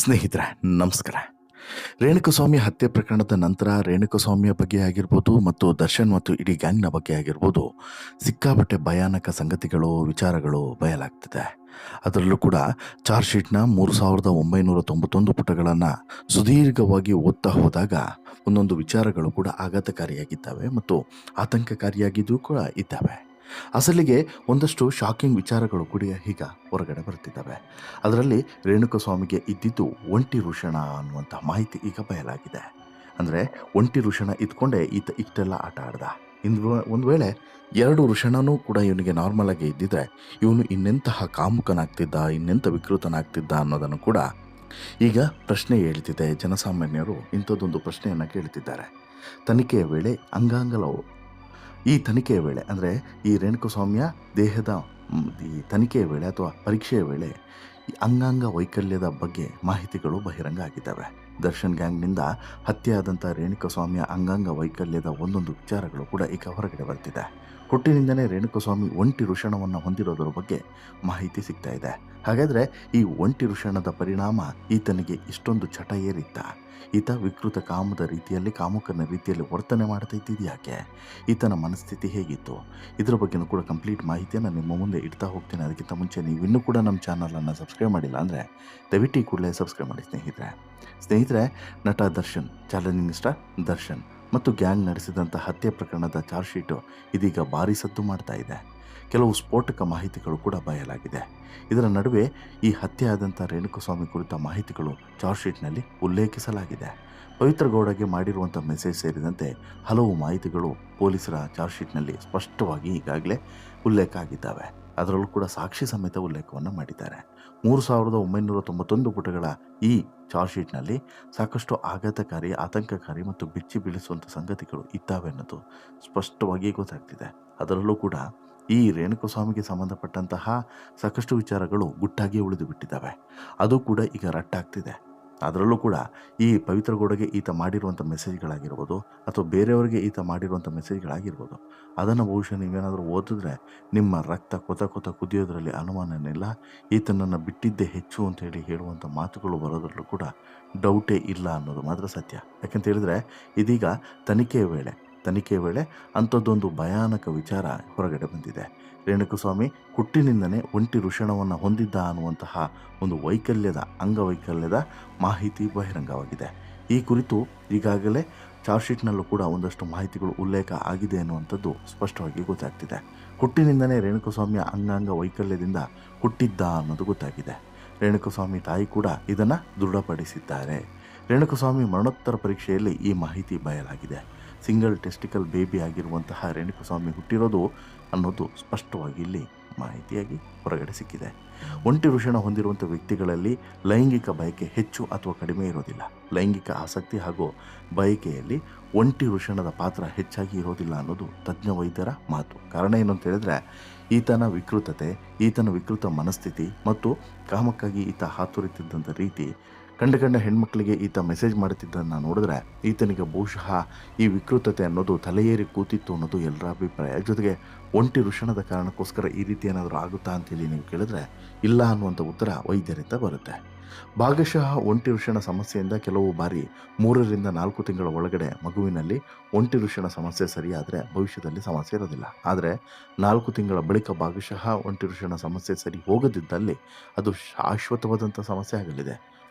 ಸ್ನೇಹಿತರೆ, ನಮಸ್ಕಾರ. ರೇಣುಕಸ್ವಾಮಿ ಹತ್ಯೆ ಪ್ರಕರಣದ ನಂತರ ರೇಣುಕಸ್ವಾಮಿಯ ಬಗ್ಗೆ ಆಗಿರ್ಬೋದು ಮತ್ತು ದರ್ಶನ್ ಮತ್ತು ಇಡೀ ಗ್ಯಾಂಗ್ನ ಬಗ್ಗೆ ಆಗಿರ್ಬೋದು ಸಿಕ್ಕಾಪಟ್ಟೆ ಭಯಾನಕ ಸಂಗತಿಗಳು, ವಿಚಾರಗಳು ಬಯಲಾಗ್ತಿದೆ. ಅದರಲ್ಲೂ ಕೂಡ ಚಾರ್ಜ್ ಶೀಟ್ನ 3991 ಪುಟಗಳನ್ನು ಸುದೀರ್ಘವಾಗಿ ಓದ್ತಾ ಹೋದಾಗ ಒಂದೊಂದು ವಿಚಾರಗಳು ಕೂಡ ಆಘಾತಕಾರಿಯಾಗಿದ್ದಾವೆ ಮತ್ತು ಆತಂಕಕಾರಿಯಾಗಿದ್ದು ಕೂಡ ಇದ್ದಾವೆ. ಅಸಲಿಗೆ ಒಂದಷ್ಟು ಶಾಕಿಂಗ್ ವಿಚಾರಗಳು ಕೂಡ ಈಗ ಹೊರಗಡೆ ಬರ್ತಿದ್ದಾವೆ. ಅದರಲ್ಲಿ ರೇಣುಕಸ್ವಾಮಿಗೆ ಇದ್ದಿದ್ದು ಒಂಟಿ ವೃಷಣ ಅನ್ನುವಂಥ ಮಾಹಿತಿ ಈಗ ಬಯಲಾಗಿದೆ. ಅಂದರೆ ಒಂಟಿ ವೃಷಣ ಇದ್ಕೊಂಡೇ ಈತ ಇಷ್ಟೆಲ್ಲ ಆಟ ಆಡ್ದ. ಒಂದು ವೇಳೆ 2 ವೃಷಣನೂ ಕೂಡ ಇವನಿಗೆ ನಾರ್ಮಲ್ ಆಗಿ ಇದ್ದಿದ್ರೆ ಇವನು ಇನ್ನೆಂತಹ ಕಾಮುಕನಾಗ್ತಿದ್ದ, ಇನ್ನೆಂಥ ವಿಕೃತನಾಗ್ತಿದ್ದ ಅನ್ನೋದನ್ನು ಕೂಡ ಈಗ ಪ್ರಶ್ನೆ ಹೇಳ್ತಿದೆ. ಜನಸಾಮಾನ್ಯರು ಇಂಥದ್ದೊಂದು ಪ್ರಶ್ನೆಯನ್ನು ಕೇಳ್ತಿದ್ದಾರೆ. ತನಿಖೆಯ ವೇಳೆ ಈ ತನಿಖೆಯ ವೇಳೆ ಅಂದರೆ ಈ ರೇಣುಕಸ್ವಾಮಿಯ ದೇಹದ ಈ ತನಿಖೆಯ ವೇಳೆ ಅಥವಾ ಪರೀಕ್ಷೆಯ ವೇಳೆ ಈ ಅಂಗಾಂಗ ವೈಕಲ್ಯದ ಬಗ್ಗೆ ಮಾಹಿತಿಗಳು ಬಹಿರಂಗ ಆಗಿದ್ದಾವೆ. ದರ್ಶನ್ ಗ್ಯಾಂಗ್ನಿಂದ ಹತ್ಯೆಯಾದಂಥ ರೇಣುಕಸ್ವಾಮಿಯ ಅಂಗಾಂಗ ವೈಕಲ್ಯದ ಒಂದೊಂದು ವಿಚಾರಗಳು ಕೂಡ ಈಗ ಹೊರಗಡೆ ಬರ್ತಿದೆ. ಹುಟ್ಟಿನಿಂದಲೇ ರೇಣುಕಸ್ವಾಮಿ ಒಂಟಿ ವೃಷಣವನ್ನು ಹೊಂದಿರೋದ್ರ ಬಗ್ಗೆ ಮಾಹಿತಿ ಸಿಗ್ತಾ ಇದೆ. ಹಾಗಾದರೆ ಈ ಒಂಟಿ ವೃಷಣದ ಪರಿಣಾಮ ಈತನಿಗೆ ಇಷ್ಟೊಂದು ಚಟ ಏರಿತ್ತ? ಈತ ವಿಕೃತ ಕಾಮದ ರೀತಿಯಲ್ಲಿ, ಕಾಮುಕನ ರೀತಿಯಲ್ಲಿ ವರ್ತನೆ ಮಾಡ್ತಾ ಇದ್ದಿದ್ದು ಯಾಕೆ? ಈತನ ಮನಸ್ಥಿತಿ ಹೇಗಿತ್ತು? ಇದರ ಬಗ್ಗೆನೂ ಕೂಡ ಕಂಪ್ಲೀಟ್ ಮಾಹಿತಿಯನ್ನು ನಿಮ್ಮ ಮುಂದೆ ಇಡ್ತಾ ಹೋಗ್ತೀನಿ. ಅದಕ್ಕಿಂತ ಮುಂಚೆ ನೀವು ಇನ್ನೂ ಕೂಡ ನಮ್ಮ ಚಾನಲನ್ನು ಸಬ್ಸ್ಕ್ರೈಬ್ ಮಾಡಿಲ್ಲ ಅಂದರೆ ದಯವಿಟ್ಟು ಕೂಡಲೇ ಸಬ್ಸ್ಕ್ರೈಬ್ ಮಾಡಿ ಸ್ನೇಹಿತರೆ. ನಟ ದರ್ಶನ್, ಚಾಲೆಂಜಿಂಗ್ ಸ್ಟಾರ್ ದರ್ಶನ್ ಮತ್ತು ಗ್ಯಾಂಗ್ ನಡೆಸಿದಂಥ ಹತ್ಯೆ ಪ್ರಕರಣದ ಚಾರ್ಜ್ ಶೀಟು ಇದೀಗ ಭಾರಿ ಸದ್ದು ಮಾಡ್ತಾ ಇದೆ. ಕೆಲವು ಸ್ಫೋಟಕ ಮಾಹಿತಿಗಳು ಕೂಡ ಬಯಲಾಗಿದೆ. ಇದರ ನಡುವೆ ಈ ಹತ್ಯೆ ಆದಂಥ ರೇಣುಕಸ್ವಾಮಿ ಕುರಿತ ಮಾಹಿತಿಗಳು ಚಾರ್ಜ್ ಶೀಟ್ನಲ್ಲಿ ಉಲ್ಲೇಖಿಸಲಾಗಿದೆ. ಪವಿತ್ರ ಗೌಡಗೆ ಮಾಡಿರುವಂಥ ಮೆಸೇಜ್ ಸೇರಿದಂತೆ ಹಲವು ಮಾಹಿತಿಗಳು ಪೊಲೀಸರ ಚಾರ್ಜ್ ಶೀಟ್ನಲ್ಲಿ ಸ್ಪಷ್ಟವಾಗಿ ಈಗಾಗಲೇ ಉಲ್ಲೇಖ ಆಗಿದ್ದಾವೆ. ಅದರಲ್ಲೂ ಕೂಡ ಸಾಕ್ಷಿ ಸಮೇತ ಉಲ್ಲೇಖವನ್ನು ಮಾಡಿದ್ದಾರೆ. 3991 ಪುಟಗಳ ಈ ಚಾರ್ಜ್ ಶೀಟ್ನಲ್ಲಿ ಸಾಕಷ್ಟು ಆಘಾತಕಾರಿ, ಆತಂಕಕಾರಿ ಮತ್ತು ಬೆಚ್ಚಿ ಬೀಳಿಸುವಂಥ ಸಂಗತಿಗಳು ಇದ್ದಾವೆ ಅನ್ನೋದು ಸ್ಪಷ್ಟವಾಗಿ ಗೊತ್ತಾಗ್ತಿದೆ. ಅದರಲ್ಲೂ ಕೂಡ ಈ ರೇಣುಕಸ್ವಾಮಿಗೆ ಸಂಬಂಧಪಟ್ಟಂತಹ ಸಾಕಷ್ಟು ವಿಚಾರಗಳು ಗುಟ್ಟಾಗಿ ಉಳಿದು ಬಿಟ್ಟಿದ್ದಾವೆ. ಅದು ಕೂಡ ಈಗ ರಟ್ಟಾಗ್ತಿದೆ. ಅದರಲ್ಲೂ ಕೂಡ ಈ ಪವಿತ್ರ ಗೌಡಗೆ ಈತ ಮಾಡಿರುವಂಥ ಮೆಸೇಜ್ಗಳಾಗಿರ್ಬೋದು ಅಥವಾ ಬೇರೆಯವರಿಗೆ ಈತ ಮಾಡಿರುವಂಥ ಮೆಸೇಜ್ಗಳಾಗಿರ್ಬೋದು, ಅದನ್ನು ಬಹುಶಃ ನೀವೇನಾದರೂ ಓದಿದ್ರೆ ನಿಮ್ಮ ರಕ್ತ ಕೊತ ಕುದಿಯೋದ್ರಲ್ಲಿ ಅನುಮಾನನಿಲ್ಲ. ಈತನನ್ನು ಬಿಟ್ಟಿದ್ದೇ ಹೆಚ್ಚು ಅಂತೇಳಿ ಹೇಳುವಂಥ ಮಾತುಗಳು ಬರೋದ್ರಲ್ಲೂ ಕೂಡ ಡೌಟೇ ಇಲ್ಲ ಅನ್ನೋದು ಮಾತ್ರ ಸತ್ಯ. ಯಾಕಂತ ಹೇಳಿದ್ರೆ ಇದೀಗ ತನಿಖೆಯ ವೇಳೆ ಅಂಥದ್ದೊಂದು ಭಯಾನಕ ವಿಚಾರ ಹೊರಗಡೆ ಬಂದಿದೆ. ರೇಣುಕಸ್ವಾಮಿ ಹುಟ್ಟಿನಿಂದಲೇ ಒಂಟಿ ವೃಷಣವನ್ನು ಹೊಂದಿದ್ದ ಅನ್ನುವಂತಹ ಒಂದು ಅಂಗವೈಕಲ್ಯದ ಮಾಹಿತಿ ಬಹಿರಂಗವಾಗಿದೆ. ಈ ಕುರಿತು ಈಗಾಗಲೇ ಚಾರ್ಜ್ ಶೀಟ್ನಲ್ಲೂ ಕೂಡ ಒಂದಷ್ಟು ಮಾಹಿತಿಗಳು ಉಲ್ಲೇಖ ಆಗಿದೆ ಅನ್ನುವಂಥದ್ದು ಸ್ಪಷ್ಟವಾಗಿ ಗೊತ್ತಾಗ್ತಿದೆ. ಹುಟ್ಟಿನಿಂದಲೇ ರೇಣುಕಸ್ವಾಮಿಯ ಅಂಗಾಂಗ ವೈಕಲ್ಯದಿಂದ ಹುಟ್ಟಿದ್ದ ಅನ್ನೋದು ಗೊತ್ತಾಗಿದೆ. ರೇಣುಕಸ್ವಾಮಿ ತಾಯಿ ಕೂಡ ಇದನ್ನು ದೃಢಪಡಿಸಿದ್ದಾರೆ. ರೇಣುಕಸ್ವಾಮಿ ಮರಣೋತ್ತರ ಪರೀಕ್ಷೆಯಲ್ಲಿ ಈ ಮಾಹಿತಿ ಬಯಲಾಗಿದೆ. ಸಿಂಗಲ್ ಟೆಸ್ಟಿಕಲ್ ಬೇಬಿ ಆಗಿರುವಂತಹ ರೇಣುಕಸ್ವಾಮಿ ಹುಟ್ಟಿರೋದು ಅನ್ನೋದು ಸ್ಪಷ್ಟವಾಗಿ ಇಲ್ಲಿ ಮಾಹಿತಿಯಾಗಿ ಹೊರಗಡೆ ಸಿಕ್ಕಿದೆ. ಒಂಟಿ ವೃಷಣ ಹೊಂದಿರುವಂಥ ವ್ಯಕ್ತಿಗಳಲ್ಲಿ ಲೈಂಗಿಕ ಬಯಕೆ ಹೆಚ್ಚು ಅಥವಾ ಕಡಿಮೆ ಇರೋದಿಲ್ಲ. ಲೈಂಗಿಕ ಆಸಕ್ತಿ ಹಾಗೂ ಬಯಕೆಯಲ್ಲಿ ಒಂಟಿ ವೃಷಣದ ಪಾತ್ರ ಹೆಚ್ಚಾಗಿ ಇರೋದಿಲ್ಲ ಅನ್ನೋದು ತಜ್ಞ ವೈದ್ಯರ ಮಾತು. ಕಾರಣ ಏನು ಅಂತ ಹೇಳಿದ್ರೆ ಈತನ ವಿಕೃತ ಮನಸ್ಥಿತಿ ಮತ್ತು ಕಾಮಕ್ಕಾಗಿ ಈತ ಹಾತೊರಿತಿದ್ದಂಥ ರೀತಿ, ಕಂಡ ಹೆಣ್ಮಕ್ಳಿಗೆ ಈತ ಮೆಸೇಜ್ ಮಾಡುತ್ತಿದ್ದನ್ನು ನೋಡಿದ್ರೆ ಈತನಿಗೆ ಬಹುಶಃ ಈ ವಿಕೃತತೆ ಅನ್ನೋದು ತಲೆಯೇರಿ ಕೂತಿತ್ತು ಅನ್ನೋದು ಎಲ್ಲರ ಅಭಿಪ್ರಾಯ. ಜೊತೆಗೆ ಒಂಟಿ ವೃಷಣದ ಕಾರಣಕ್ಕೋಸ್ಕರ ಈ ರೀತಿ ಏನಾದರೂ ಆಗುತ್ತಾ ಅಂತೇಳಿ ನೀವು ಕೇಳಿದ್ರೆ ಇಲ್ಲ ಅನ್ನುವಂಥ ಉತ್ತರ ವೈದ್ಯರಿಂದ ಬರುತ್ತೆ. ಭಾಗಶಃ ಒಂಟಿ ವೃಷಣ ಸಮಸ್ಯೆಯಿಂದ ಕೆಲವು ಬಾರಿ 3 ರಿಂದ 4 ತಿಂಗಳ ಒಳಗಡೆ ಮಗುವಿನಲ್ಲಿ ಒಂಟಿ ವೃಷಣ ಸಮಸ್ಯೆ ಸರಿಯಾದರೆ ಭವಿಷ್ಯದಲ್ಲಿ ಸಮಸ್ಯೆ ಇರೋದಿಲ್ಲ. ಆದರೆ 4 ತಿಂಗಳ ಬಳಿಕ ಭಾಗಶಃ ಒಂಟಿ ವೃಷಣ ಸಮಸ್ಯೆ ಸರಿ ಹೋಗದಿದ್ದಲ್ಲಿ ಅದು ಶಾಶ್ವತವಾದಂಥ ಸಮಸ್ಯೆ ಆಗಲಿದೆ.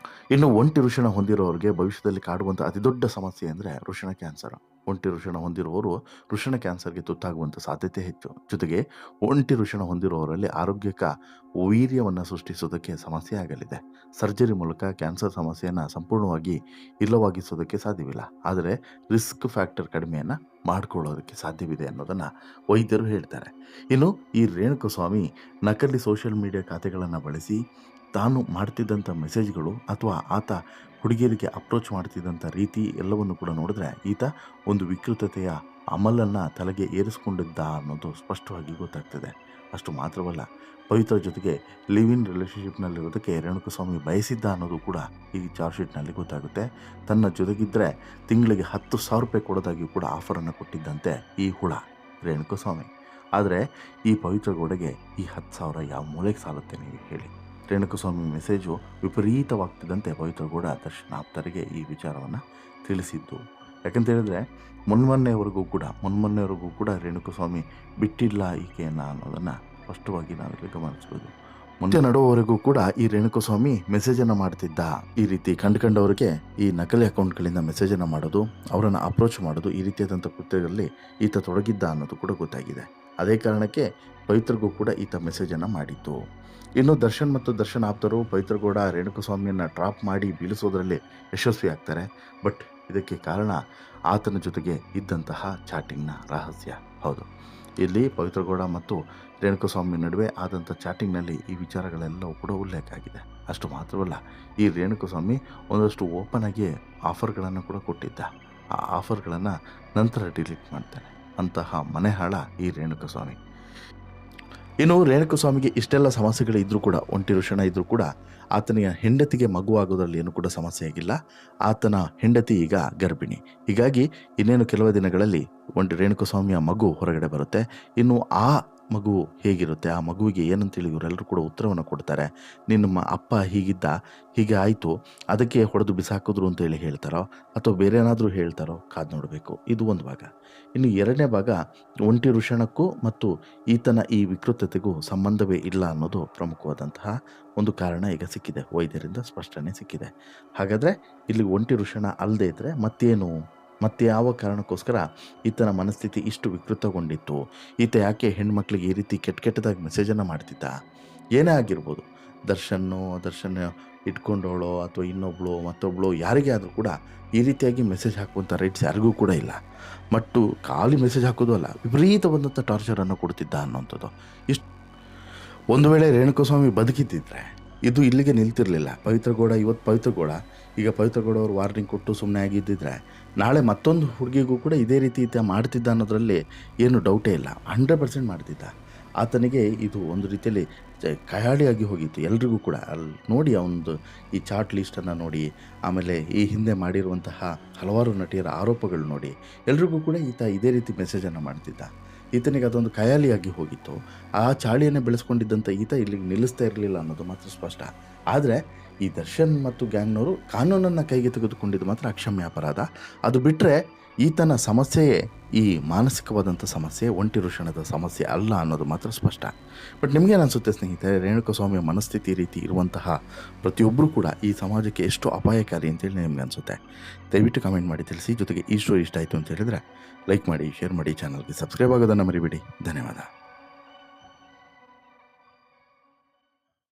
ಇನ್ನು ಒಂಟಿ ವೃಷಣ ಹೊಂದಿರೋರಿಗೆ ಭವಿಷ್ಯದಲ್ಲಿ ಕಾಡುವಂಥ ಅತಿದೊಡ್ಡ ಸಮಸ್ಯೆ ಅಂದರೆ ವೃಷಣ ಕ್ಯಾನ್ಸರ್. ಒಂಟಿ ವೃಷಣ ಹೊಂದಿರುವವರು ವೃಷಣ ಕ್ಯಾನ್ಸರ್ಗೆ ತುತ್ತಾಗುವಂಥ ಸಾಧ್ಯತೆ ಹೆಚ್ಚು. ಜೊತೆಗೆ ಒಂಟಿ ವೃಷಣ ಹೊಂದಿರುವವರಲ್ಲಿ ಆರೋಗ್ಯಕ ವೀರ್ಯವನ್ನು ಸೃಷ್ಟಿಸೋದಕ್ಕೆ ಸಮಸ್ಯೆ ಆಗಲಿದೆ. ಸರ್ಜರಿ ಮೂಲಕ ಕ್ಯಾನ್ಸರ್ ಸಮಸ್ಯೆಯನ್ನು ಸಂಪೂರ್ಣವಾಗಿ ಇಲ್ಲವಾಗಿಸೋದಕ್ಕೆ ಸಾಧ್ಯವಿಲ್ಲ. ಆದರೆ ರಿಸ್ಕ್ ಫ್ಯಾಕ್ಟರ್ ಕಡಿಮೆಯನ್ನು ಮಾಡಿಕೊಳ್ಳೋದಕ್ಕೆ ಸಾಧ್ಯವಿದೆ ಅನ್ನೋದನ್ನು ವೈದ್ಯರು ಹೇಳ್ತಾರೆ. ಇನ್ನು ಈ ರೇಣುಕಸ್ವಾಮಿ ನಕಲಿ ಸೋಷಿಯಲ್ ಮೀಡಿಯಾ ಖಾತೆಗಳನ್ನು ಬಳಸಿ ತಾನು ಮಾಡ್ತಿದ್ದಂಥ ಮೆಸೇಜ್ಗಳು ಅಥವಾ ಆತ ಹುಡುಗಿಯರಿಗೆ ಅಪ್ರೋಚ್ ಮಾಡ್ತಿದ್ದಂಥ ರೀತಿ ಎಲ್ಲವನ್ನು ಕೂಡ ನೋಡಿದ್ರೆ ಈತ ಒಂದು ವಿಕೃತತೆಯ ಅಮಲನ್ನು ತಲೆಗೆ ಏರಿಸ್ಕೊಂಡಿದ್ದ ಅನ್ನೋದು ಸ್ಪಷ್ಟವಾಗಿ ಗೊತ್ತಾಗ್ತದೆ. ಅಷ್ಟು ಮಾತ್ರವಲ್ಲ, ಪವಿತ್ರ ಜೊತೆಗೆ ಲಿವ್ ಇನ್ ರಿಲೇಷನ್ಶಿಪ್ನಲ್ಲಿರೋದಕ್ಕೆ ರೇಣುಕಸ್ವಾಮಿ ಬಯಸಿದ್ದ ಅನ್ನೋದು ಕೂಡ ಈ ಚಾರ್ಜ್ ಶೀಟ್ನಲ್ಲಿ ಗೊತ್ತಾಗುತ್ತೆ. ತನ್ನ ಜೊತೆಗಿದ್ದರೆ ತಿಂಗಳಿಗೆ 10,000 ರೂಪಾಯಿ ಕೊಡೋದಾಗಿ ಕೂಡ ಆಫರನ್ನು ಕೊಟ್ಟಿದ್ದಂತೆ ಈ ರೇಣುಕಸ್ವಾಮಿ. ಆದರೆ ಈ ಪವಿತ್ರ ಗೌಡಗೆ ಈ 10,000 ಯಾವ ಮೂಲೆಗೆ ಸಾಲುತ್ತೆ ನೀವು ಹೇಳಿ? ರೇಣುಕಸ್ವಾಮಿ ಮೆಸೇಜು ವಿಪರೀತವಾಗ್ತಿದ್ದಂತೆ ಪವಿತ್ರಗೌಡ ದರ್ಶನ್ ಆಪ್ತರಿಗೆ ಈ ವಿಚಾರವನ್ನು ತಿಳಿಸಿದ್ದು. ಯಾಕಂತ ಹೇಳಿದ್ರೆ ಮುನ್ಮೊನ್ನೆವರೆಗೂ ಕೂಡ ರೇಣುಕಸ್ವಾಮಿ ಬಿಟ್ಟಿಲ್ಲ ಈಕೆಯನ್ನು ಅನ್ನೋದನ್ನು ಸ್ಪಷ್ಟವಾಗಿ ನಾವಿಲ್ಲಿ ಗಮನಿಸ್ಬೋದು. ಮುಂದೆ ನಡುವವರೆಗೂ ಕೂಡ ಈ ರೇಣುಕಸ್ವಾಮಿ ಮೆಸೇಜನ್ನು ಮಾಡ್ತಿದ್ದ. ಈ ರೀತಿ ಕಂಡುಕೊಂಡವರಿಗೆ ಈ ನಕಲಿ ಅಕೌಂಟ್ಗಳಿಂದ ಮೆಸೇಜನ್ನು ಮಾಡೋದು, ಅವರನ್ನು ಅಪ್ರೋಚ್ ಮಾಡೋದು, ಈ ರೀತಿಯಾದಂಥ ಕೃತ್ಯಗಳಲ್ಲಿ ಈತ ತೊಡಗಿದ್ದ ಅನ್ನೋದು ಕೂಡ ಗೊತ್ತಾಗಿದೆ. ಅದೇ ಕಾರಣಕ್ಕೆ ಪವಿತ್ರಗೂ ಕೂಡ ಈತ ಮೆಸೇಜನ್ನು ಮಾಡಿದ್ದು. ಇನ್ನು ದರ್ಶನ್ ಮತ್ತು ದರ್ಶನ್ ಆಪ್ತರು ಪವಿತ್ರಗೌಡ ರೇಣುಕಸ್ವಾಮಿಯನ್ನು ಟ್ರಾಪ್ ಮಾಡಿ ಬೀಳಿಸೋದ್ರಲ್ಲಿ ಯಶಸ್ವಿ ಆಗ್ತಾರೆ. ಬಟ್ ಇದಕ್ಕೆ ಕಾರಣ ಆತನ ಜೊತೆಗೆ ಇದ್ದಂತಹ ಚಾಟಿಂಗ್ನ ರಹಸ್ಯ. ಹೌದು, ಇಲ್ಲಿ ಪವಿತ್ರಗೌಡ ಮತ್ತು ರೇಣುಕಸ್ವಾಮಿ ನಡುವೆ ಆದಂಥ ಚಾಟಿಂಗ್ನಲ್ಲಿ ಈ ವಿಚಾರಗಳೆಲ್ಲವೂ ಕೂಡ ಉಲ್ಲೇಖ ಆಗಿದೆ. ಅಷ್ಟು ಮಾತ್ರವಲ್ಲ, ಈ ರೇಣುಕಸ್ವಾಮಿ ಒಂದಷ್ಟು ಓಪನ್ ಆಗಿ ಆಫರ್ಗಳನ್ನು ಕೂಡ ಕೊಟ್ಟಿದ್ದ. ಆ ಆಫರ್ಗಳನ್ನು ನಂತರ ಡಿಲೀಟ್ ಮಾಡ್ತಾನೆ. ಅಂತಹ ಮನೆ ಹಾಳ ಈ ರೇಣುಕಸ್ವಾಮಿ. ಇನ್ನು ರೇಣುಕಸ್ವಾಮಿಗೆ ಇಷ್ಟೆಲ್ಲ ಸಮಸ್ಯೆಗಳಿದ್ದರೂ ಕೂಡ, ಒಂಟಿ ಋಷಣ ಇದ್ದರೂ ಕೂಡ ಆತನಿಗೆ ಹೆಂಡತಿಗೆ ಮಗುವಾಗೋದ್ರಲ್ಲಿ ಏನೂ ಕೂಡ ಸಮಸ್ಯೆ ಆಗಿಲ್ಲ. ಆತನ ಹೆಂಡತಿ ಈಗ ಗರ್ಭಿಣಿ. ಹೀಗಾಗಿ ಇನ್ನೇನು ಕೆಲವು ದಿನಗಳಲ್ಲಿ ರೇಣುಕಸ್ವಾಮಿಯ ಮಗು ಹೊರಗಡೆ ಬರುತ್ತೆ. ಇನ್ನು ಆ ಮಗು ಹೇಗಿರುತ್ತೆ, ಆ ಮಗುವಿಗೆ ಏನಂತೇಳಿ ಇವರೆಲ್ಲರೂ ಕೂಡ ಉತ್ತರವನ್ನು ಕೊಡ್ತಾರೆ. ನಿಮ್ಮ ಅಪ್ಪ ಹೀಗಿದ್ದ, ಹೀಗೆ ಆಯಿತು, ಅದಕ್ಕೆ ಹೊಡೆದು ಬಿಸಾಕಿದ್ರು ಅಂತೇಳಿ ಹೇಳ್ತಾರೋ ಅಥವಾ ಬೇರೆ ಏನಾದರೂ ಹೇಳ್ತಾರೋ ಕಾದು ನೋಡಬೇಕು. ಇದು ಒಂದು ಭಾಗ. ಇನ್ನು ಎರಡನೇ ಭಾಗ, ಒಂಟಿ ಋಷಣಕ್ಕೂ ಮತ್ತು ಈತನ ಈ ವಿಕೃತತೆಗೂ ಸಂಬಂಧವೇ ಇಲ್ಲ ಅನ್ನೋದು ಪ್ರಮುಖವಾದಂತಹ ಒಂದು ಕಾರಣ ಈಗ ಸಿಕ್ಕಿದೆ. ವೈದ್ಯರಿಂದ ಸ್ಪಷ್ಟನೆ ಸಿಕ್ಕಿದೆ. ಹಾಗಾದರೆ ಇಲ್ಲಿ ಒಂಟಿ ಋಷಣ ಅಲ್ಲದೆ ಇದ್ದರೆ ಮತ್ತೆ ಯಾವ ಕಾರಣಕ್ಕೋಸ್ಕರ ಈತನ ಮನಸ್ಥಿತಿ ಇಷ್ಟು ವಿಕೃತಗೊಂಡಿತ್ತು? ಈತ ಯಾಕೆ ಹೆಣ್ಮಕ್ಳಿಗೆ ಈ ರೀತಿ ಕೆಟ್ಟದಾಗಿ ಮೆಸೇಜನ್ನು ಮಾಡ್ತಿದ್ದ? ಏನೇ ಆಗಿರ್ಬೋದು, ದರ್ಶನ್ ಇಟ್ಕೊಂಡವಳೋ ಅಥವಾ ಮತ್ತೊಬ್ಬಳು ಯಾರಿಗೇ ಆದರೂ ಕೂಡ ಈ ರೀತಿಯಾಗಿ ಮೆಸೇಜ್ ಹಾಕುವಂಥ ರೈಟ್ಸ್ ಯಾರಿಗೂ ಕೂಡ ಇಲ್ಲ. ಮತ್ತು ಖಾಲಿ ಮೆಸೇಜ್ ಹಾಕೋದು ಅಲ್ಲ, ವಿಪರೀತವಾದಂಥ ಟಾರ್ಚರನ್ನು ಕೊಡ್ತಿದ್ದ ಅನ್ನೋಂಥದ್ದು. ಒಂದು ವೇಳೆ ರೇಣುಕಸ್ವಾಮಿ ಬದುಕಿದ್ದಿದ್ರೆ ಇದು ಇಲ್ಲಿಗೆ ನಿಲ್ತಿರಲಿಲ್ಲ. ಪವಿತ್ರಗೌಡ ಈಗ ಪವಿತ್ರಗೌಡ ಅವರು ವಾರ್ನಿಂಗ್ ಕೊಟ್ಟು ಸುಮ್ಮನೆ ಆಗಿದ್ದಿದ್ರೆ ನಾಳೆ ಮತ್ತೊಂದು ಹುಡುಗಿಗೂ ಕೂಡ ಇದೇ ರೀತಿ ಮಾಡ್ತಿದ್ದ ಅನ್ನೋದರಲ್ಲಿ ಏನು ಡೌಟೇ ಇಲ್ಲ. 100% ಮಾಡ್ತಿದ್ದ. ಆತನಿಗೆ ಇದು ಒಂದು ರೀತಿಯಲ್ಲಿ ಕಯಾಳಿಯಾಗಿ ಹೋಗಿತ್ತು ಎಲ್ರಿಗೂ ಕೂಡ. ಅಲ್ಲಿ ನೋಡಿ, ಅವನದು ಈ ಚಾಟ್ ಲೀಸ್ಟನ್ನು ನೋಡಿ, ಆಮೇಲೆ ಈ ಹಿಂದೆ ಮಾಡಿರುವಂತಹ ಹಲವಾರು ನಟಿಯರ ಆರೋಪಗಳು ನೋಡಿ, ಎಲ್ರಿಗೂ ಕೂಡ ಈತ ಇದೇ ರೀತಿ ಮೆಸೇಜನ್ನು ಮಾಡ್ತಿದ್ದ. ಈತನಿಗೆ ಅದೊಂದು ಖಯಾಲಿಯಾಗಿ ಹೋಗಿತ್ತು. ಆ ಚಾಳಿಯನ್ನೇ ಬೆಳೆಸ್ಕೊಂಡಿದ್ದಂಥ ಈತ ಇಲ್ಲಿಗೆ ನಿಲ್ಲಿಸ್ತಾ ಇರಲಿಲ್ಲ ಅನ್ನೋದು ಮಾತ್ರ ಸ್ಪಷ್ಟ. ಆದರೆ ಈ ದರ್ಶನ್ ಮತ್ತು ಗ್ಯಾಂಗ್ನವರು ಕಾನೂನನ್ನು ಕೈಗೆ ತೆಗೆದುಕೊಂಡಿದ್ದು ಮಾತ್ರ ಅಕ್ಷಮ್ಯ ಅಪರಾಧ. ಅದು ಬಿಟ್ಟರೆ ಈತನ ಸಮಸ್ಯೆಯೇ ಈ ಮಾನಸಿಕವಾದಂಥ ಸಮಸ್ಯೆ, ಒಂಟಿ ಋಷಣದ ಸಮಸ್ಯೆ ಅಲ್ಲ ಅನ್ನೋದು ಮಾತ್ರ ಸ್ಪಷ್ಟ. ಬಟ್ ನಿಮಗೇನು ಅನಿಸುತ್ತೆ ಸ್ನೇಹಿತರೆ? ರೇಣುಕಸ್ವಾಮಿಯ ಮನಸ್ಥಿತಿ ರೀತಿ ಇರುವಂತಹ ಪ್ರತಿಯೊಬ್ಬರೂ ಕೂಡ ಈ ಸಮಾಜಕ್ಕೆ ಎಷ್ಟು ಅಪಾಯಕಾರಿ ಅಂತೇಳಿ ನಿಮ್ಗೆ ಅನಿಸುತ್ತೆ? ದಯವಿಟ್ಟು ಕಮೆಂಟ್ ಮಾಡಿ ತಿಳಿಸಿ. ಜೊತೆಗೆ ಈ ಸ್ಟೋರಿ ಇಷ್ಟ ಆಯಿತು ಅಂತ ಹೇಳಿದರೆ ಲೈಕ್ ಮಾಡಿ, ಶೇರ್ ಮಾಡಿ, ಚಾನಲ್ಗೆ ಸಬ್ಸ್ಕ್ರೈಬ್ ಆಗೋದನ್ನು ಮರಿಬೇಡಿ. ಧನ್ಯವಾದ.